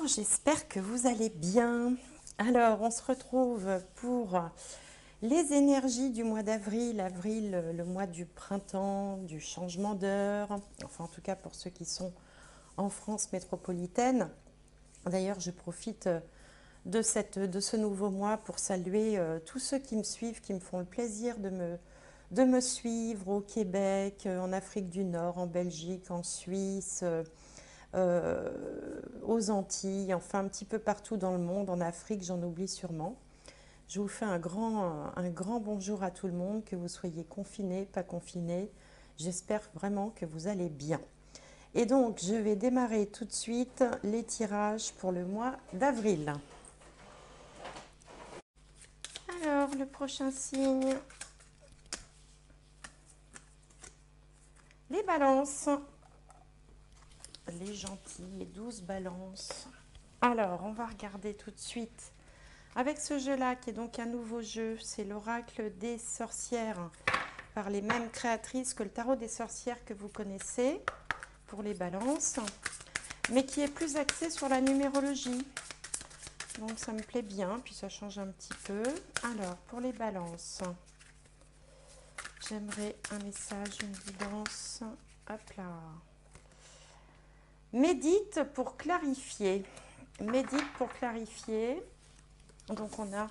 j'espère que vous allez bien. Alors, on se retrouve pour les énergies du mois d'avril. Avril, le mois du printemps, du changement d'heure. Enfin, en tout cas, pour ceux qui sont en France métropolitaine. D'ailleurs, je profite de ce nouveau mois pour saluer tous ceux qui me suivent, qui me font le plaisir de me suivre au Québec, en Afrique du Nord, en Belgique, en Suisse, aux Antilles, enfin un petit peu partout dans le monde, en Afrique, j'en oublie sûrement. Je vous fais un grand bonjour à tout le monde, que vous soyez confinés, pas confinés. J'espère vraiment que vous allez bien. Et donc, je vais démarrer tout de suite les tirages pour le mois d'avril. Alors, le prochain signe, les balances. Les gentils, les 12 balances. Alors, on va regarder tout de suite avec ce jeu-là, qui est donc un nouveau jeu. C'est l'oracle des sorcières, par les mêmes créatrices que le tarot des sorcières que vous connaissez, pour les balances, mais qui est plus axé sur la numérologie. Donc ça me plaît bien, puis ça change un petit peu. Alors, pour les balances, j'aimerais un message, une guidance. Hop là. Médite pour clarifier. Médite pour clarifier. Donc on a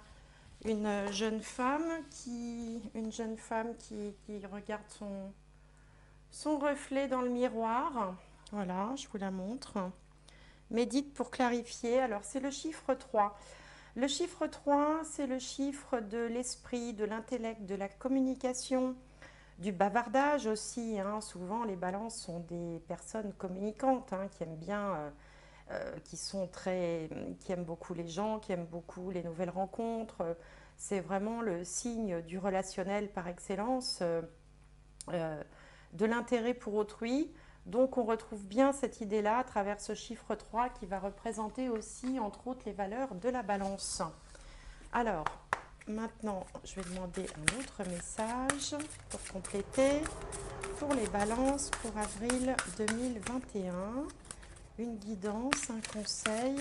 une jeune femme qui regarde son reflet dans le miroir. Voilà, je vous la montre. Médite pour clarifier. Alors c'est le chiffre 3. Le chiffre 3, c'est le chiffre de l'esprit, de l'intellect, de la communication, du bavardage aussi. Souvent les balances sont des personnes communicantes, qui aiment bien, qui aiment beaucoup les gens, qui aiment beaucoup les nouvelles rencontres. C'est vraiment le signe du relationnel par excellence, de l'intérêt pour autrui. Donc on retrouve bien cette idée-là à travers ce chiffre 3 qui va représenter aussi, entre autres, les valeurs de la balance. Alors, maintenant, je vais demander un autre message pour compléter. Pour les balances pour avril 2021, une guidance, un conseil.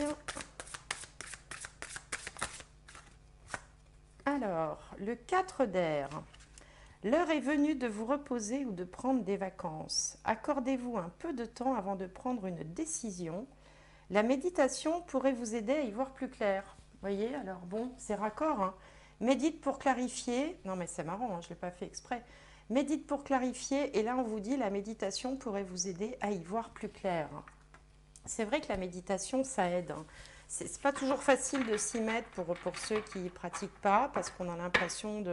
Alors, le 4 d'air. L'heure est venue de vous reposer ou de prendre des vacances. Accordez-vous un peu de temps avant de prendre une décision. La méditation pourrait vous aider à y voir plus clair. Vous voyez, alors bon, c'est raccord. Médite pour clarifier. Non mais c'est marrant, je ne l'ai pas fait exprès. Médite pour clarifier, et là on vous dit la méditation pourrait vous aider à y voir plus clair. C'est vrai que la méditation, ça aide. C'est pas toujours facile de s'y mettre pour ceux qui ne pratiquent pas, parce qu'on a l'impression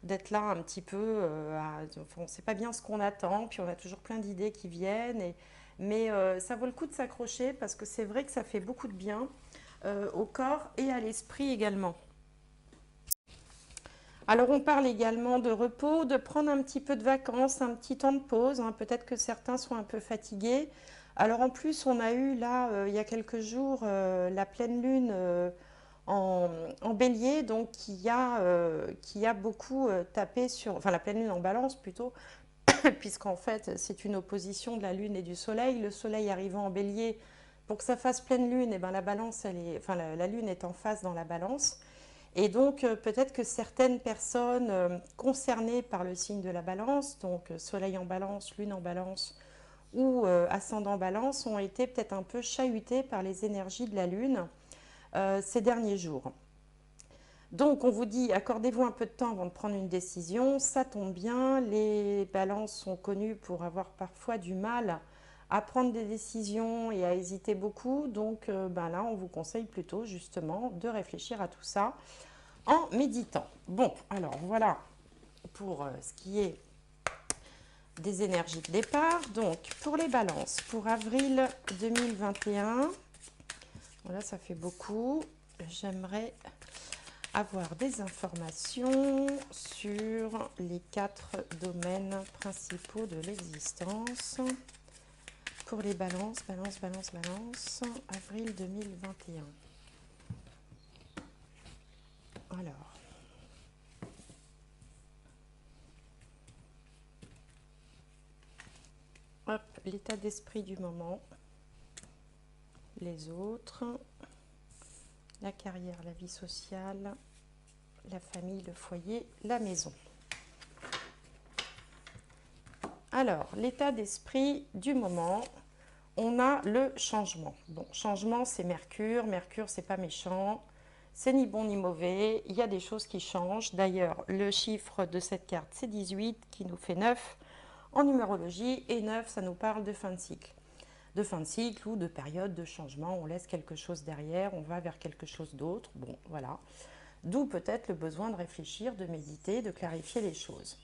d'être là un petit peu, on ne sait pas bien ce qu'on attend, puis on a toujours plein d'idées qui viennent, mais ça vaut le coup de s'accrocher, parce que c'est vrai que ça fait beaucoup de bien au corps et à l'esprit également. Alors on parle également de repos, de prendre un petit peu de vacances, un petit temps de pause. Peut-être que certains sont un peu fatigués. Alors en plus, on a eu là, il y a quelques jours, la pleine lune en bélier, donc qui a beaucoup tapé sur, enfin la pleine lune en balance plutôt, puisqu'en fait c'est une opposition de la lune et du soleil. Le soleil arrivant en bélier, pour que ça fasse pleine lune, et ben la balance, la lune est en face dans la balance. Et donc, peut-être que certaines personnes concernées par le signe de la balance, donc soleil en balance, lune en balance ou ascendant balance, ont été peut-être un peu chahutées par les énergies de la lune ces derniers jours. Donc, on vous dit, accordez-vous un peu de temps avant de prendre une décision. Ça tombe bien, les balances sont connues pour avoir parfois du mal à prendre des décisions et à hésiter beaucoup. Donc, là, on vous conseille plutôt justement de réfléchir à tout ça en méditant. Bon, alors voilà pour ce qui est des énergies de départ. Donc, pour les balances, pour avril 2021, voilà, ça fait beaucoup. J'aimerais avoir des informations sur les 4 domaines principaux de l'existence. Pour les balances, avril 2021. Alors, hop, l'état d'esprit du moment, les autres. La carrière, la vie sociale, la famille, le foyer, la maison. Alors, l'état d'esprit du moment, on a le changement. Bon, changement, c'est Mercure. Mercure, c'est pas méchant. C'est ni bon ni mauvais. Il y a des choses qui changent. D'ailleurs, le chiffre de cette carte, c'est 18, qui nous fait 9 en numérologie. Et 9, ça nous parle de fin de cycle. De fin de cycle ou de période de changement. On laisse quelque chose derrière, on va vers quelque chose d'autre. Bon, voilà. D'où peut-être le besoin de réfléchir, de méditer, de clarifier les choses.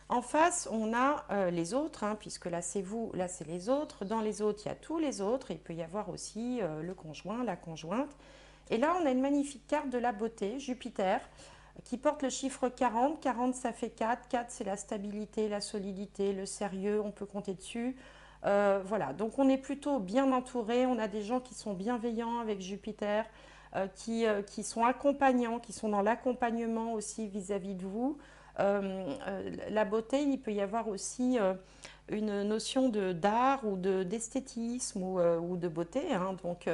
En face, on a les autres, hein, puisque là c'est vous, là c'est les autres. Dans les autres, il y a tous les autres. Il peut y avoir aussi le conjoint, la conjointe. Et là, on a une magnifique carte de la beauté, Jupiter, qui porte le chiffre 40. 40, ça fait 4. 4, c'est la stabilité, la solidité, le sérieux, on peut compter dessus. Voilà, donc on est plutôt bien entouré. On a des gens qui sont bienveillants avec Jupiter, qui sont accompagnants, qui sont dans l'accompagnement aussi vis-à-vis de vous. La beauté, il peut y avoir aussi une notion d'art ou d'esthétisme ou de beauté, hein. Donc,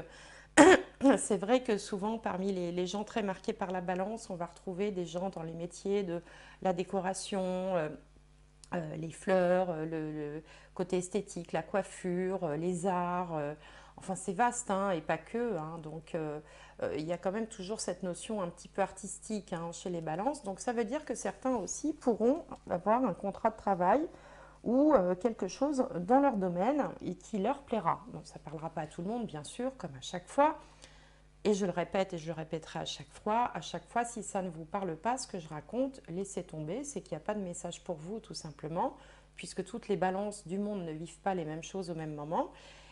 c'est vrai que souvent, parmi les gens très marqués par la balance, on va retrouver des gens dans les métiers de la décoration, les fleurs, le côté esthétique, la coiffure, les arts. Enfin, c'est vaste, hein, et pas que, hein. Donc, il y a quand même toujours cette notion un petit peu artistique, hein, chez les balances. Donc, ça veut dire que certains aussi pourront avoir un contrat de travail ou quelque chose dans leur domaine et qui leur plaira. Donc, ça ne parlera pas à tout le monde, bien sûr, comme à chaque fois. Et je le répète et je le répéterai à chaque fois. À chaque fois, si ça ne vous parle pas, ce que je raconte, laissez tomber. C'est qu'il n'y a pas de message pour vous, tout simplement, puisque toutes les balances du monde ne vivent pas les mêmes choses au même moment.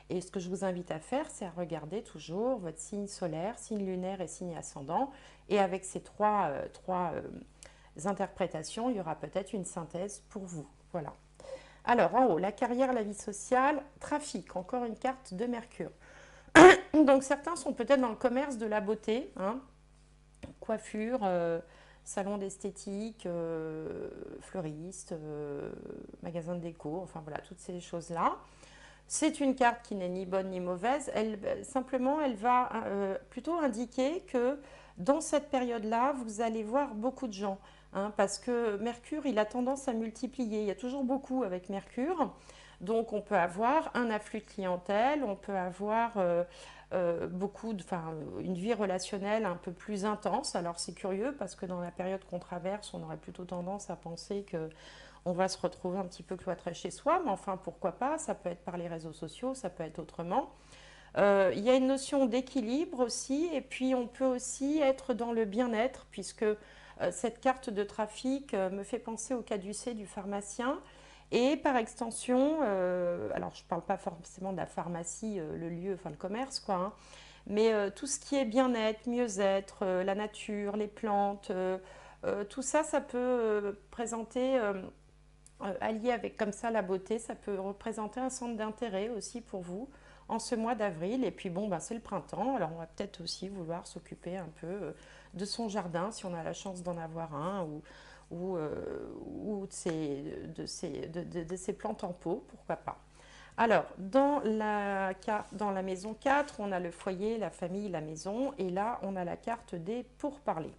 Et ce que je vous invite à faire, c'est à regarder toujours votre signe solaire, signe lunaire et signe ascendant. Et avec ces trois interprétations, il y aura peut-être une synthèse pour vous. Voilà. Alors, en haut, la carrière, la vie sociale, trafic, encore une carte de Mercure. Donc certains sont peut-être dans le commerce de la beauté, hein, coiffure, salon d'esthétique, fleuriste, magasin de déco, enfin voilà, toutes ces choses-là. C'est une carte qui n'est ni bonne ni mauvaise, simplement elle va plutôt indiquer que dans cette période-là, vous allez voir beaucoup de gens, hein, parce que Mercure, il a tendance à multiplier, il y a toujours beaucoup avec Mercure. Donc on peut avoir un afflux de clientèle, on peut avoir une vie relationnelle un peu plus intense. Alors c'est curieux parce que dans la période qu'on traverse, on aurait plutôt tendance à penser que on va se retrouver un petit peu cloîtré chez soi, mais enfin pourquoi pas, ça peut être par les réseaux sociaux, ça peut être autrement. Il y a une notion d'équilibre aussi, et puis on peut aussi être dans le bien-être, puisque cette carte de trafic me fait penser au caducée du pharmacien. Et par extension, alors je ne parle pas forcément de la pharmacie, le lieu, enfin le commerce, quoi, hein, mais tout ce qui est bien-être, mieux-être, la nature, les plantes, tout ça, ça peut présenter, allié avec comme ça la beauté, ça peut représenter un centre d'intérêt aussi pour vous en ce mois d'avril. Et puis bon, ben, c'est le printemps, alors on va peut-être aussi vouloir s'occuper un peu de son jardin si on a la chance d'en avoir un, ou de ces plantes en pot, pourquoi pas. Alors, dans la maison 4, on a le foyer, la famille, la maison, et là, on a la carte des pourparlers.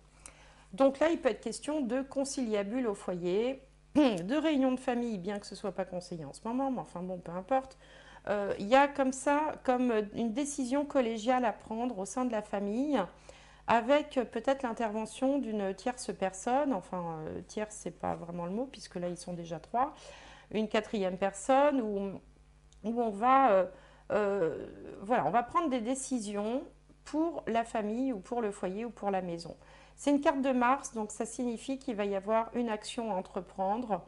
Donc là, il peut être question de conciliabule au foyer, de réunion de famille, bien que ce ne soit pas conseillé en ce moment, mais enfin bon, peu importe. Il y a comme ça, comme une décision collégiale à prendre au sein de la famille, avec peut-être l'intervention d'une tierce personne, enfin tierce c'est pas vraiment le mot puisque là ils sont déjà trois, une quatrième personne où on va prendre des décisions pour la famille ou pour le foyer ou pour la maison. C'est une carte de Mars, donc ça signifie qu'il va y avoir une action à entreprendre,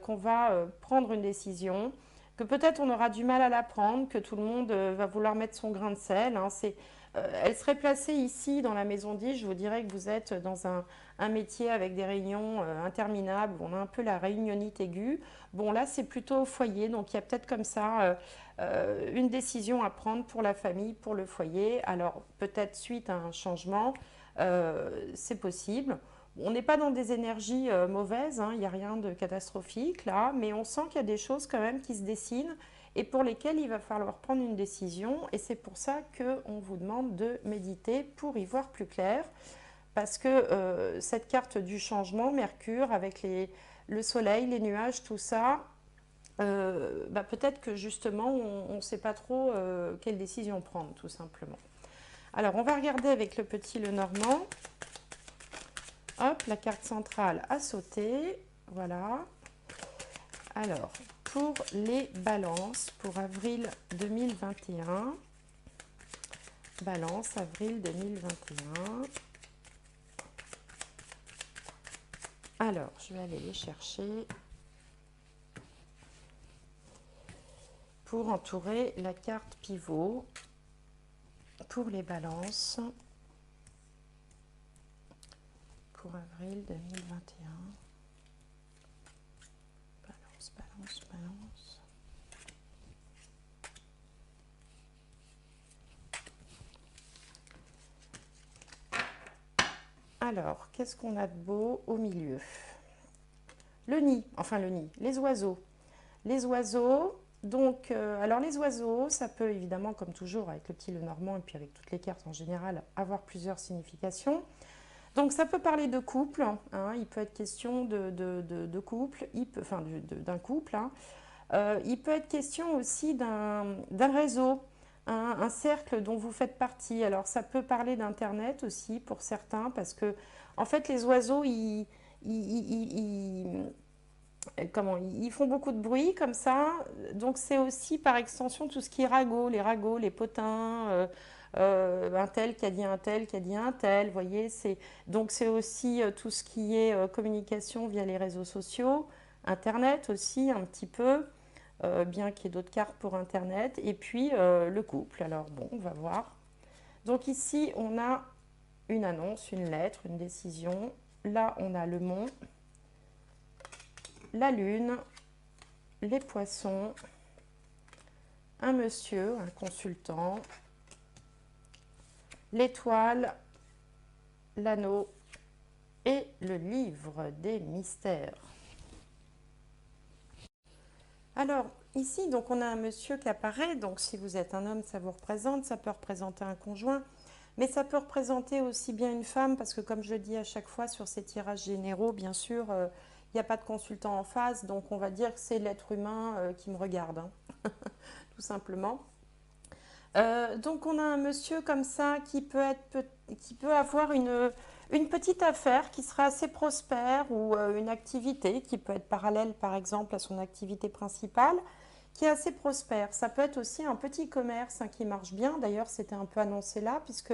qu'on va prendre une décision, que peut-être on aura du mal à la prendre, que tout le monde va vouloir mettre son grain de sel, hein. Elle serait placée ici dans la maison 10, je vous dirais que vous êtes dans un métier avec des réunions interminables, on a un peu la réunionnite aiguë. Bon là c'est plutôt au foyer, donc il y a peut-être comme ça une décision à prendre pour la famille, pour le foyer. Alors peut-être suite à un changement, c'est possible. On n'est pas dans des énergies mauvaises, hein, il n'y a rien de catastrophique là, mais on sent qu'il y a des choses quand même qui se dessinent et pour lesquels il va falloir prendre une décision. Et c'est pour ça qu'on vous demande de méditer pour y voir plus clair. Parce que cette carte du changement, Mercure, avec le soleil, les nuages, tout ça, peut-être que justement, on ne sait pas trop quelle décision prendre, tout simplement. Alors, on va regarder avec le petit Lenormand. Hop, la carte centrale a sauté. Voilà. Alors, pour les balances, pour avril 2021. Balance, avril 2021. Alors, je vais aller les chercher pour entourer la carte pivot pour les balances pour avril 2021. Balance, balance, balance. Alors, qu'est-ce qu'on a de beau au milieu? Le nid, enfin le nid, les oiseaux. Les oiseaux, donc, alors les oiseaux, ça peut évidemment, comme toujours avec le petit Lenormand et puis avec toutes les cartes en général, avoir plusieurs significations. Donc ça peut parler de couple, hein, il peut être question de couple, enfin d'un couple. Hein. Il peut être question aussi d'un réseau, un cercle dont vous faites partie. Alors ça peut parler d'Internet aussi pour certains, parce que en fait les oiseaux, ils font beaucoup de bruit comme ça. Donc c'est aussi par extension tout ce qui est ragots, les potins, un tel qui a dit un tel qui a dit un tel. Vous voyez, donc c'est aussi tout ce qui est communication via les réseaux sociaux, Internet aussi un petit peu, bien qu'il y ait d'autres cartes pour Internet. Et puis le couple. Alors bon, on va voir. Donc ici on a une annonce, une lettre, une décision. Là on a le mont, la lune, les poissons, un monsieur, un consultant, l'étoile, l'anneau et le livre des mystères. Alors ici, donc on a un monsieur qui apparaît, donc si vous êtes un homme, ça vous représente, ça peut représenter un conjoint, mais ça peut représenter aussi bien une femme, parce que comme je dis à chaque fois sur ces tirages généraux, bien sûr, il n'y a pas de consultant en face, donc on va dire que c'est l'être humain qui me regarde, hein, tout simplement. Donc on a un monsieur comme ça qui peut avoir une petite affaire qui sera assez prospère ou une activité qui peut être parallèle par exemple à son activité principale qui est assez prospère. Ça peut être aussi un petit commerce hein, qui marche bien. D'ailleurs c'était un peu annoncé là puisque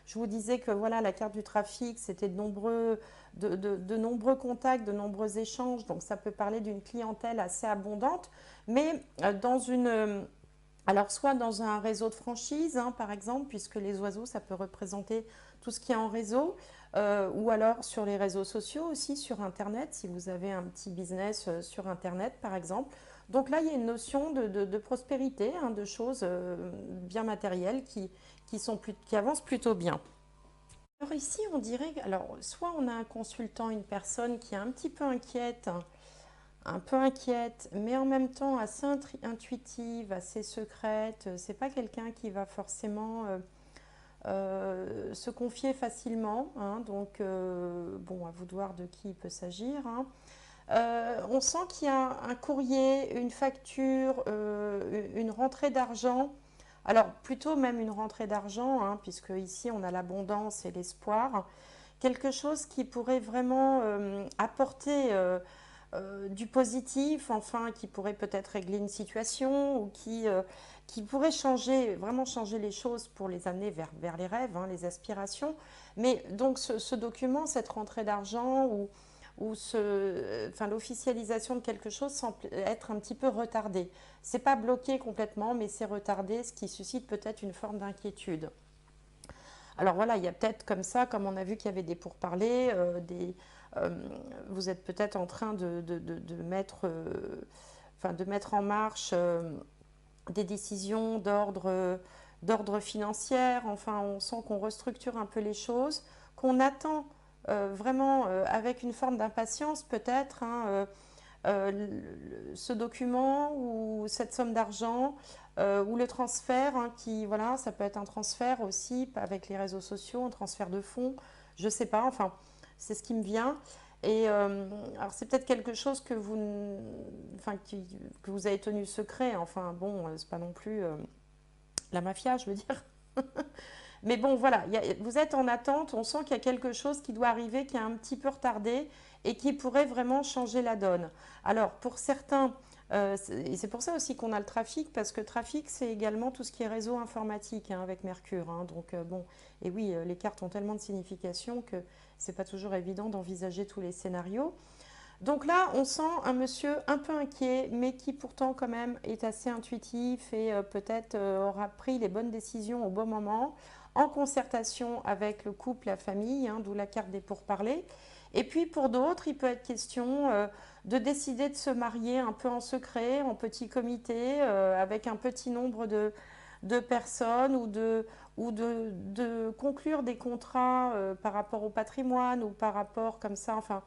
je vous disais que voilà la carte du trafic c'était de nombreux contacts, de nombreux échanges. Donc ça peut parler d'une clientèle assez abondante mais dans une alors, soit dans un réseau de franchise, hein, par exemple, puisque les oiseaux, ça peut représenter tout ce qui est en réseau, ou alors sur les réseaux sociaux aussi, sur Internet, si vous avez un petit business sur Internet, par exemple. Donc là, il y a une notion de prospérité, hein, de choses bien matérielles qui avancent plutôt bien. Alors ici, on dirait, alors soit on a un consultant, une personne qui est un peu inquiète, mais en même temps assez intuitive, assez secrète. C'est pas quelqu'un qui va forcément se confier facilement. Hein, donc, bon, à vous de voir de qui il peut s'agir. Hein. On sent qu'il y a un courrier, une facture, une rentrée d'argent. Alors, plutôt même une rentrée d'argent, hein, puisque ici on a l'abondance et l'espoir. Quelque chose qui pourrait vraiment apporter du positif, enfin, qui pourrait peut-être régler une situation ou qui pourrait changer, vraiment changer les choses pour les amener vers les rêves, hein, les aspirations. Mais donc ce document, cette rentrée d'argent enfin, l'officialisation de quelque chose semble être un petit peu retardée. C'est pas bloqué complètement, mais c'est retardé, ce qui suscite peut-être une forme d'inquiétude. Alors voilà, il y a peut-être comme ça, comme on a vu qu'il y avait des pourparlers, vous êtes peut-être en train enfin, de mettre en marche des décisions d'ordre financier. Enfin, on sent qu'on restructure un peu les choses, qu'on attend vraiment avec une forme d'impatience peut-être hein, ce document ou cette somme d'argent ou le transfert, hein, qui, voilà, ça peut être un transfert aussi avec les réseaux sociaux, un transfert de fonds, je sais pas, enfin, c'est ce qui me vient. Et alors c'est peut-être quelque chose que enfin, que vous avez tenu secret, enfin bon, c'est pas non plus la mafia, je veux dire. Mais bon, voilà, vous êtes en attente, on sent qu'il y a quelque chose qui doit arriver, qui est un petit peu retardé et qui pourrait vraiment changer la donne. Alors, pour certains, et c'est pour ça aussi qu'on a le trafic, parce que trafic, c'est également tout ce qui est réseau informatique, hein, avec Mercure, hein. Donc, bon, et oui, les cartes ont tellement de signification que c'est pas toujours évident d'envisager tous les scénarios. Donc là, on sent un monsieur un peu inquiet, mais qui pourtant quand même est assez intuitif et peut-être aura pris les bonnes décisions au bon moment, en concertation avec le couple, la famille, hein, d'où la carte des pourparlers. Et puis pour d'autres, il peut être question de décider de se marier un peu en secret, en petit comité, avec un petit nombre de personnes ou de conclure des contrats par rapport au patrimoine ou par rapport comme ça, enfin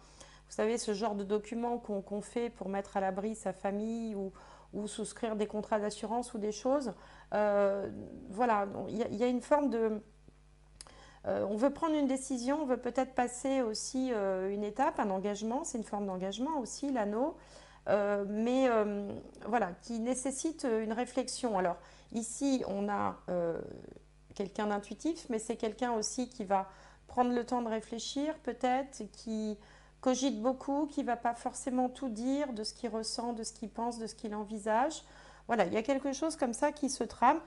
vous savez, ce genre de document qu'on fait pour mettre à l'abri sa famille ou souscrire des contrats d'assurance ou des choses. Euh, voilà, il y a une forme de... on veut prendre une décision, on veut peut-être passer aussi une étape, un engagement, c'est une forme d'engagement aussi, l'anneau, mais voilà, qui nécessite une réflexion. Alors ici, on a quelqu'un d'intuitif, mais c'est quelqu'un aussi qui va prendre le temps de réfléchir, peut-être, qui cogite beaucoup, qui ne va pas forcément tout dire de ce qu'il ressent, de ce qu'il pense, de ce qu'il envisage. Voilà, il y a quelque chose comme ça qui se trame.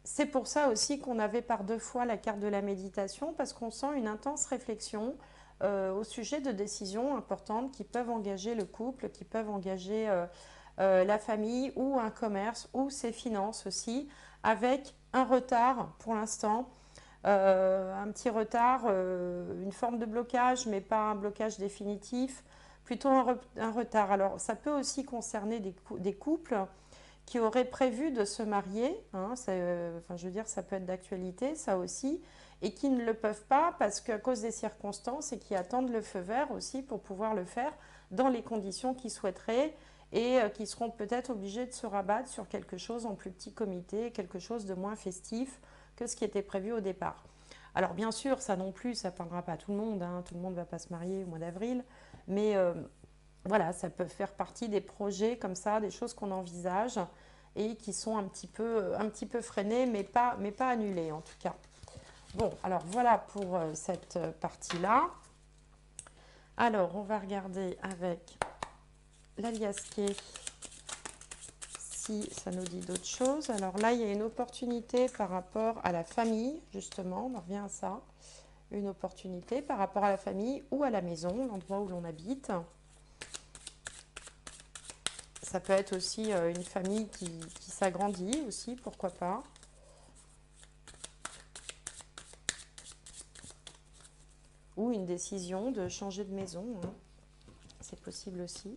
C'est pour ça aussi qu'on avait par deux fois la carte de la méditation, parce qu'on sent une intense réflexion au sujet de décisions importantes qui peuvent engager le couple, qui peuvent engager la famille ou un commerce ou ses finances aussi, avec un retard pour l'instant, un petit retard, une forme de blocage, mais pas un blocage définitif, plutôt un retard. Alors ça peut aussi concerner des couples qui auraient prévu de se marier, hein, enfin, je veux dire, ça peut être d'actualité, ça aussi, et qui ne le peuvent pas parce qu'à cause des circonstances et qui attendent le feu vert aussi pour pouvoir le faire dans les conditions qu'ils souhaiteraient et qui seront peut-être obligés de se rabattre sur quelque chose en plus petit comité, quelque chose de moins festif que ce qui était prévu au départ. Alors bien sûr, ça non plus, ça ne parlera pas à tout le monde, hein, tout le monde ne va pas se marier au mois d'avril, mais voilà, ça peut faire partie des projets comme ça, des choses qu'on envisage et qui sont un petit peu freinées, mais pas annulées en tout cas. Bon, alors voilà pour cette partie-là. Alors, on va regarder avec l'aliasqué si ça nous dit d'autres choses. Alors là, il y a une opportunité par rapport à la famille, justement, on en revient à ça. Une opportunité par rapport à la famille ou à la maison, l'endroit où l'on habite. Ça peut être aussi une famille qui s'agrandit aussi, pourquoi pas. Ou une décision de changer de maison, hein. C'est possible aussi.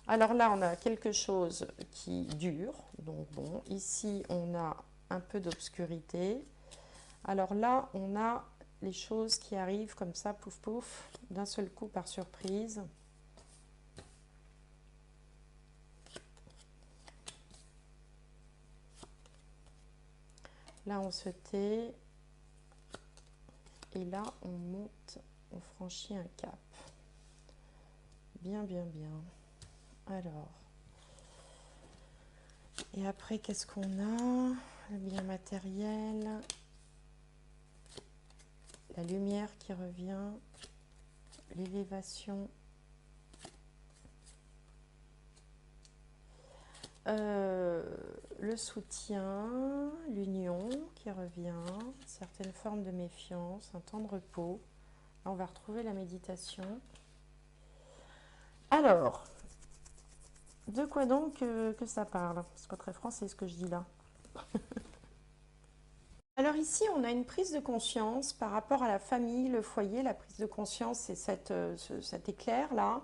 Alors là, on a quelque chose qui dure. Donc bon, ici, on a un peu d'obscurité. Alors là, on a les choses qui arrivent comme ça, pouf pouf, d'un seul coup par surprise. Là, on se tait. Et là, on monte, on franchit un cap. Bien, bien, bien. Alors. Et après, qu'est-ce qu'on a? Le bien matériel. La lumière qui revient. L'élévation. Le soutien, l'union qui revient, certaines formes de méfiance, un temps de repos. Là, on va retrouver la méditation. Alors, de quoi donc que ça parle? C'est pas très français ce que je dis là. Alors ici, on a une prise de conscience par rapport à la famille, le foyer. La prise de conscience, c'est cet éclair-là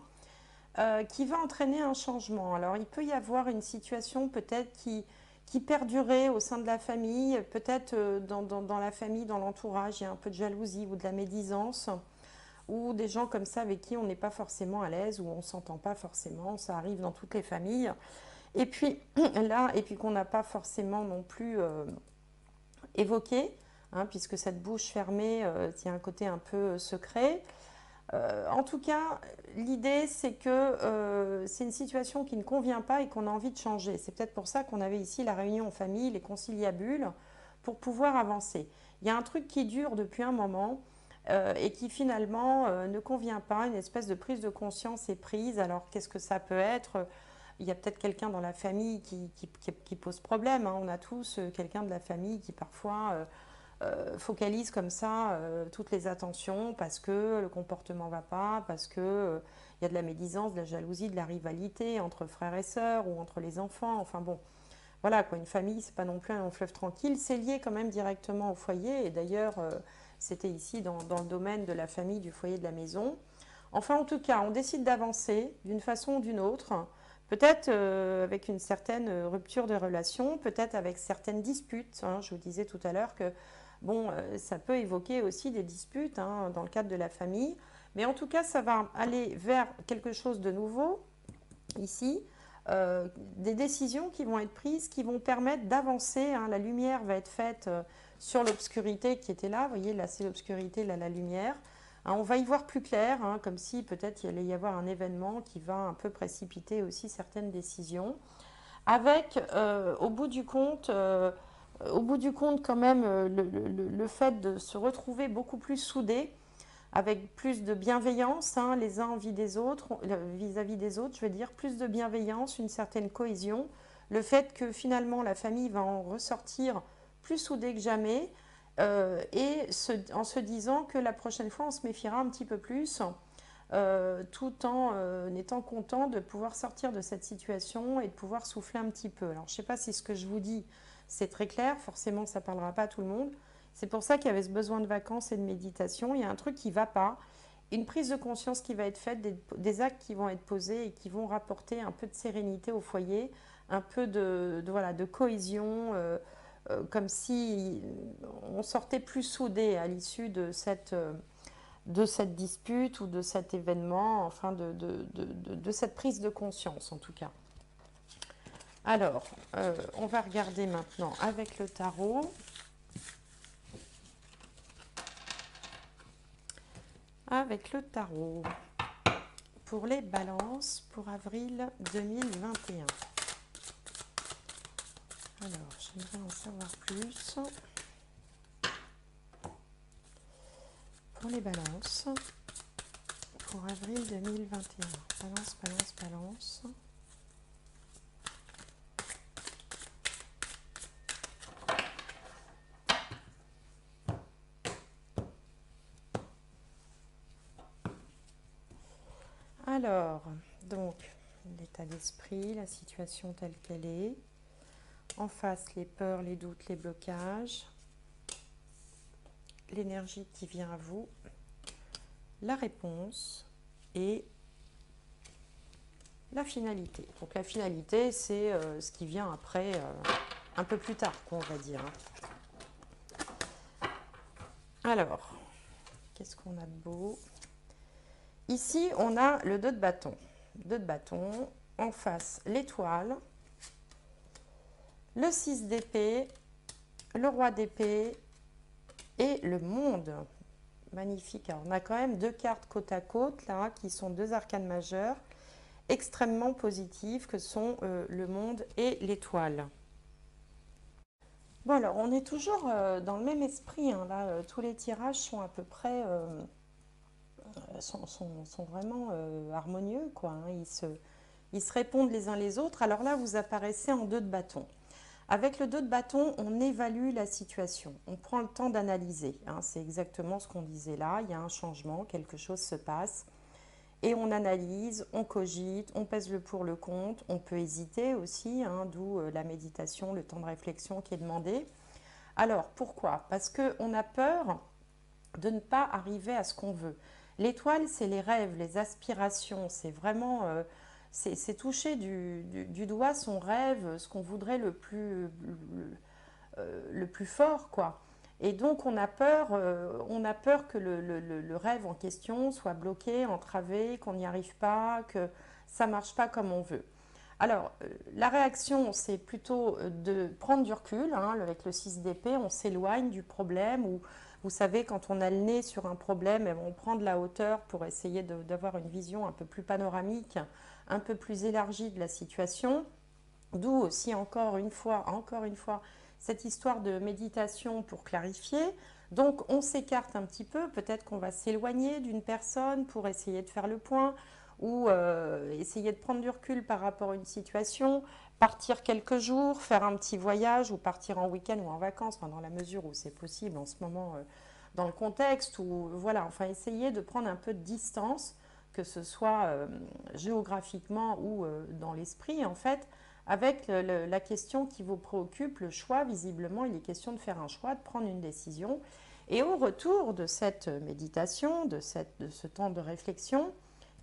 qui va entraîner un changement. Alors il peut y avoir une situation peut-être qui perdurait au sein de la famille, peut-être dans la famille, dans l'entourage, il y a un peu de jalousie ou de la médisance, ou des gens comme ça avec qui on n'est pas forcément à l'aise, ou on ne s'entend pas forcément, ça arrive dans toutes les familles. Et puis là, et puis qu'on n'a pas forcément non plus évoqué, hein, puisque cette bouche fermée, il y a un côté un peu secret. En tout cas, l'idée, c'est que c'est une situation qui ne convient pas et qu'on a envie de changer. C'est peut-être pour ça qu'on avait ici la réunion en famille, les conciliabules, pour pouvoir avancer. Il y a un truc qui dure depuis un moment et qui finalement ne convient pas. Une espèce de prise de conscience est prise. Alors, qu'est-ce que ça peut être? Il y a peut-être quelqu'un dans la famille qui pose problème, hein. On a tous quelqu'un de la famille qui parfois focalise comme ça toutes les attentions parce que le comportement ne va pas, parce que il y a de la médisance, de la jalousie, de la rivalité entre frères et sœurs ou entre les enfants. Enfin bon, voilà quoi, une famille, c'est pas non plus un long fleuve tranquille, c'est lié quand même directement au foyer. Et d'ailleurs, c'était ici dans le domaine de la famille, du foyer, de la maison. Enfin, en tout cas, on décide d'avancer d'une façon ou d'une autre. Peut-être avec une certaine rupture de relation, peut-être avec certaines disputes, hein. Je vous disais tout à l'heure que bon, ça peut évoquer aussi des disputes, hein, dans le cadre de la famille. Mais en tout cas, ça va aller vers quelque chose de nouveau ici. Des décisions qui vont être prises, qui vont permettre d'avancer, hein. La lumière va être faite sur l'obscurité qui était là. Vous voyez, là c'est l'obscurité, là la lumière. Hein, on va y voir plus clair, hein, comme si peut-être il allait y avoir un événement qui va un peu précipiter aussi certaines décisions. Avec, au bout du compte quand même, le fait de se retrouver beaucoup plus soudés, avec plus de bienveillance, hein, les uns vis-à-vis des autres, je veux dire, plus de bienveillance, une certaine cohésion, le fait que finalement la famille va en ressortir plus soudée que jamais, en se disant que la prochaine fois on se méfiera un petit peu plus, tout en étant content de pouvoir sortir de cette situation et de pouvoir souffler un petit peu. Alors je ne sais pas si ce que je vous dis c'est très clair, forcément ça ne parlera pas à tout le monde. C'est pour ça qu'il y avait ce besoin de vacances et de méditation. Il y a un truc qui ne va pas, une prise de conscience qui va être faite, des actes qui vont être posés et qui vont rapporter un peu de sérénité au foyer, un peu voilà, de cohésion, comme si on sortait plus soudé à l'issue de cette dispute ou de cet événement, enfin de cette prise de conscience en tout cas. Alors, on va regarder maintenant avec le tarot. Avec le tarot pour les balances pour avril 2021. Alors, j'aimerais en savoir plus. Pour les balances pour avril 2021. Balance, balance, balance. Alors, donc, l'état d'esprit, la situation telle qu'elle est. En face, les peurs, les doutes, les blocages. L'énergie qui vient à vous. La réponse et la finalité. Donc la finalité, c'est ce qui vient après, un peu plus tard, quoi, on va dire. Alors, qu'est-ce qu'on a de beau? Ici, on a le 2 de bâton. 2 de bâton, en face, l'étoile, le 6 d'épée, le roi d'épée et le monde. Magnifique. Alors, on a quand même 2 cartes côte à côte, là, qui sont 2 arcanes majeures, extrêmement positives, que sont le monde et l'étoile. Bon, alors, on est toujours dans le même esprit, hein, là, tous les tirages sont à peu près... sont vraiment harmonieux, quoi, hein. Ils se répondent les uns les autres. Alors là, vous apparaissez en 2 de bâton. Avec le 2 de bâton, on évalue la situation. On prend le temps d'analyser, hein. C'est exactement ce qu'on disait là. Il y a un changement, quelque chose se passe. Et on analyse, on cogite, on pèse le pour, le contre. On peut hésiter aussi, hein, d'où la méditation, le temps de réflexion qui est demandé. Alors, pourquoi? Parce qu'on a peur de ne pas arriver à ce qu'on veut. L'étoile, c'est les rêves, les aspirations, c'est vraiment, c'est toucher du doigt son rêve, ce qu'on voudrait le plus fort, quoi. Et donc on a peur que le rêve en question soit bloqué, entravé, qu'on n'y arrive pas, que ça ne marche pas comme on veut. Alors, la réaction, c'est plutôt de prendre du recul, hein, avec le 6 d'épée, on s'éloigne du problème, ou vous savez, quand on a le nez sur un problème, on prend de la hauteur pour essayer d'avoir une vision un peu plus panoramique, un peu plus élargie de la situation. D'où aussi encore une fois, cette histoire de méditation pour clarifier. Donc on s'écarte un petit peu, peut-être qu'on va s'éloigner d'une personne pour essayer de faire le point ou essayer de prendre du recul par rapport à une situation, partir quelques jours, faire un petit voyage ou partir en week-end ou en vacances, enfin, dans la mesure où c'est possible en ce moment dans le contexte, ou voilà, enfin essayer de prendre un peu de distance, que ce soit géographiquement ou dans l'esprit en fait, avec la question qui vous préoccupe, le choix. Visiblement, il est question de faire un choix, de prendre une décision. Et au retour de cette méditation, de ce temps de réflexion,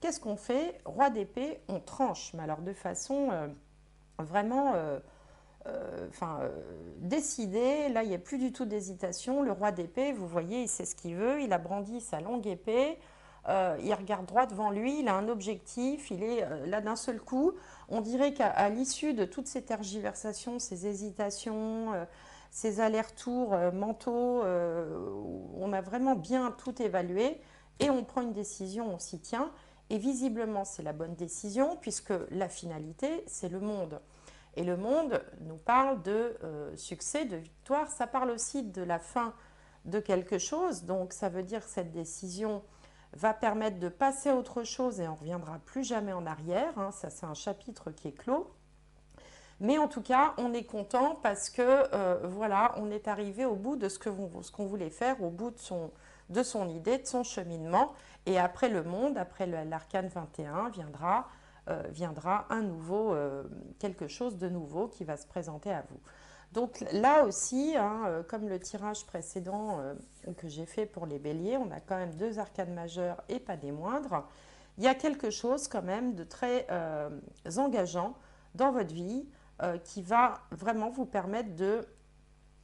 qu'est-ce qu'on fait? Roi d'épée, on tranche, mais alors de façon vraiment décidée. Là, il n'y a plus du tout d'hésitation. Le roi d'épée, vous voyez, il sait ce qu'il veut, il a brandi sa longue épée. Il regarde droit devant lui, il a un objectif, il est là d'un seul coup. On dirait qu'à l'issue de toutes ces tergiversations, ces hésitations, ces allers-retours mentaux, on a vraiment bien tout évalué et on prend une décision, on s'y tient. Et visiblement, c'est la bonne décision puisque la finalité, c'est le monde. Et le monde nous parle de succès, de victoire. Ça parle aussi de la fin de quelque chose. Donc ça veut dire que cette décision va permettre de passer à autre chose et on ne reviendra plus jamais en arrière. Hein. Ça, c'est un chapitre qui est clos. Mais en tout cas, on est content parce que voilà, on est arrivé au bout de ce qu'on voulait faire, au bout de son idée, de son cheminement. Et après le monde, après l'arcane 21, viendra quelque chose de nouveau qui va se présenter à vous. Donc là aussi, hein, comme le tirage précédent que j'ai fait pour les béliers, on a quand même 2 arcanes majeures et pas des moindres. Il y a quelque chose quand même de très engageant dans votre vie qui va vraiment vous permettre de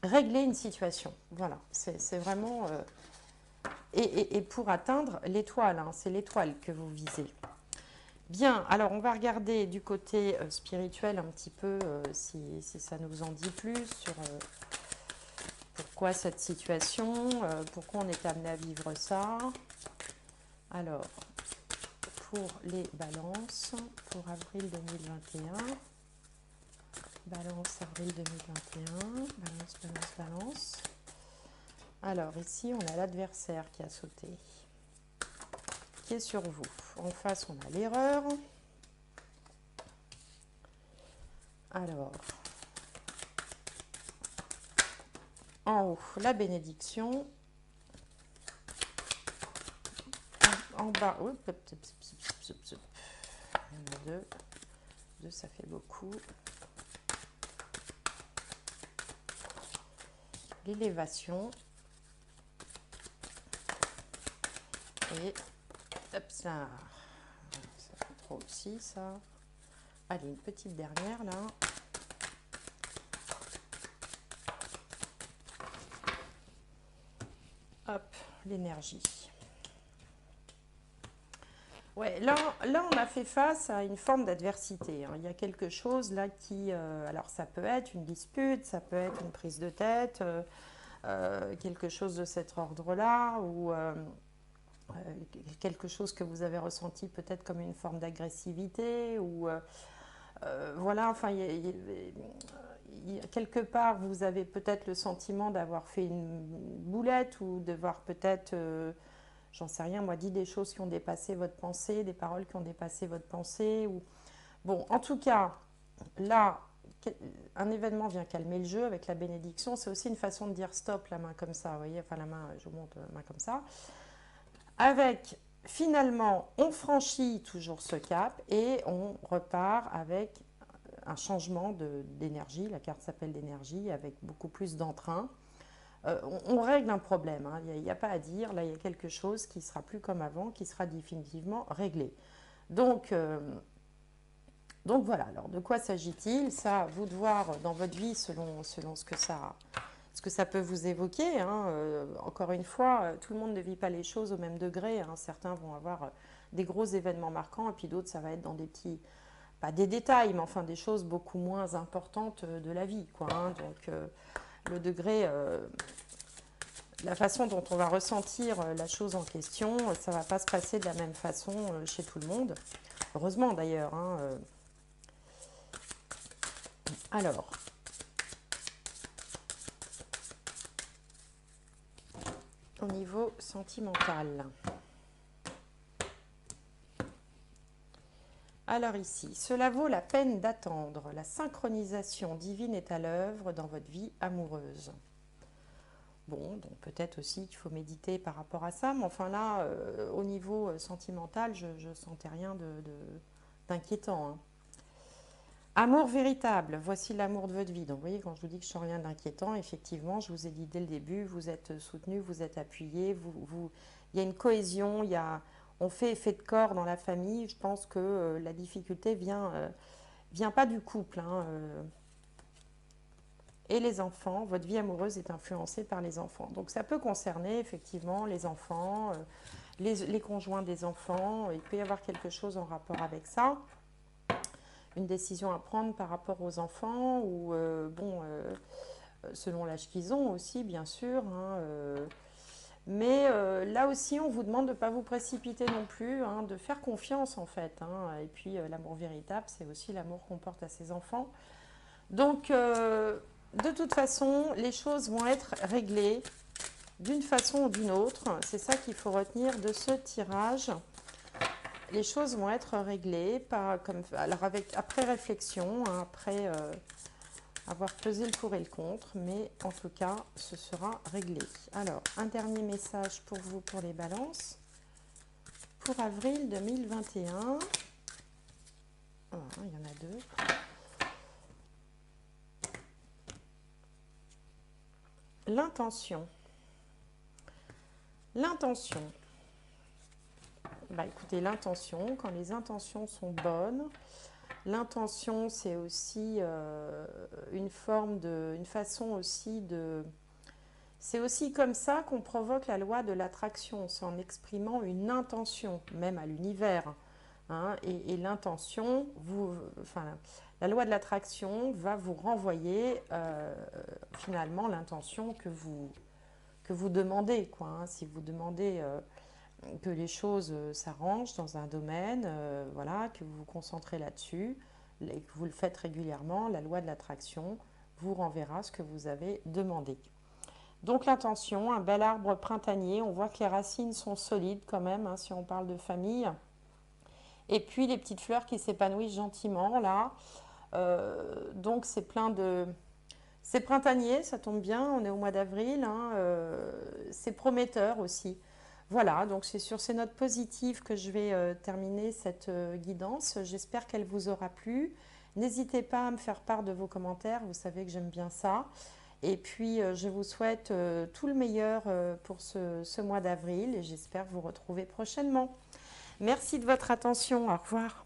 régler une situation. Voilà, c'est vraiment... et pour atteindre l'étoile, hein, c'est l'étoile que vous visez. Bien, alors on va regarder du côté spirituel un petit peu si ça nous en dit plus sur pourquoi cette situation, pourquoi on est amené à vivre ça. Alors, pour les balances, pour avril 2021, balance avril 2021, balance. Alors ici, on a l'adversaire qui a sauté, qui est sur vous. En face, on a l'erreur. Alors, en haut, la bénédiction. En bas, il y en a deux. Deux, ça fait beaucoup. L'élévation. Et hop, ça fait trop aussi, ça. Allez, une petite dernière, là. Hop, l'énergie. Ouais, là, on a fait face à une forme d'adversité. Hein. Il y a quelque chose là qui... alors, ça peut être une dispute, ça peut être une prise de tête, quelque chose de cet ordre-là, ou quelque chose que vous avez ressenti peut-être comme une forme d'agressivité, ou... voilà, enfin, quelque part, vous avez peut-être le sentiment d'avoir fait une boulette ou de voir peut-être... j'en sais rien, moi, dit des choses qui ont dépassé votre pensée, des paroles qui ont dépassé votre pensée. Ou... Bon, en tout cas, là, un événement vient calmer le jeu avec la bénédiction. C'est aussi une façon de dire stop, la main comme ça, vous voyez, enfin la main, je vous montre la main comme ça. Avec, finalement, on franchit toujours ce cap et on repart avec un changement d'énergie. La carte s'appelle d'énergie, avec beaucoup plus d'entrain. On règle un problème, hein. Il n'y a pas à dire, là il y a quelque chose qui sera plus comme avant, qui sera définitivement réglé. Donc voilà, alors de quoi s'agit-il? Ça, à vous de voir dans votre vie selon ce que ça ce que ça peut vous évoquer, hein. Encore une fois, tout le monde ne vit pas les choses au même degré, hein. Certains vont avoir des gros événements marquants et puis d'autres, ça va être dans des petits, pas des détails, mais enfin des choses beaucoup moins importantes de la vie, quoi, hein. Donc le degré, la façon dont on va ressentir la chose en question, ça ne va pas se passer de la même façon chez tout le monde. Heureusement d'ailleurs, hein. Alors, au niveau sentimental. Alors ici, cela vaut la peine d'attendre. La synchronisation divine est à l'œuvre dans votre vie amoureuse. Bon, donc peut-être aussi qu'il faut méditer par rapport à ça, mais enfin là, au niveau sentimental, je ne sentais rien d'inquiétant, hein. Amour véritable, voici l'amour de votre vie. Donc vous voyez, quand je vous dis que je ne sens rien d'inquiétant, effectivement, je vous ai dit dès le début, vous êtes soutenu, vous êtes appuyé, il y a une cohésion, on fait effet de corps dans la famille. Je pense que la difficulté vient pas du couple, hein. Et les enfants, votre vie amoureuse est influencée par les enfants. Donc ça peut concerner effectivement les enfants, les conjoints des enfants. Il peut y avoir quelque chose en rapport avec ça. Une décision à prendre par rapport aux enfants ou selon l'âge qu'ils ont aussi, bien sûr, hein. Mais là aussi, on vous demande de ne pas vous précipiter non plus, hein, de faire confiance en fait, hein. Et puis l'amour véritable, c'est aussi l'amour qu'on porte à ses enfants. Donc, de toute façon, les choses vont être réglées d'une façon ou d'une autre. C'est ça qu'il faut retenir de ce tirage. Les choses vont être réglées alors après réflexion, hein, après avoir pesé le pour et le contre, mais en tout cas, ce sera réglé. Alors, un dernier message pour vous, pour les balances. Pour avril 2021, voilà, il y en a deux. L'intention. L'intention. Bah, écoutez, l'intention, quand les intentions sont bonnes, l'intention, c'est aussi une façon aussi de... C'est aussi comme ça qu'on provoque la loi de l'attraction, c'est en exprimant une intention, même à l'univers, hein. Et l'intention, la loi de l'attraction va vous renvoyer finalement l'intention que vous demandez, quoi, hein. Si vous demandez que les choses s'arrangent dans un domaine, voilà, que vous vous concentrez là-dessus et que vous le faites régulièrement, la loi de l'attraction vous renverra ce que vous avez demandé. Donc l'intention, un bel arbre printanier, on voit que les racines sont solides quand même, hein, si on parle de famille. Et puis les petites fleurs qui s'épanouissent gentiment là. Donc c'est plein de... C'est printanier, ça tombe bien, on est au mois d'avril, hein, c'est prometteur aussi. Voilà, donc c'est sur ces notes positives que je vais terminer cette guidance. J'espère qu'elle vous aura plu. N'hésitez pas à me faire part de vos commentaires, vous savez que j'aime bien ça. Et puis je vous souhaite tout le meilleur pour ce mois d'avril et j'espère vous retrouver prochainement. Merci de votre attention, au revoir.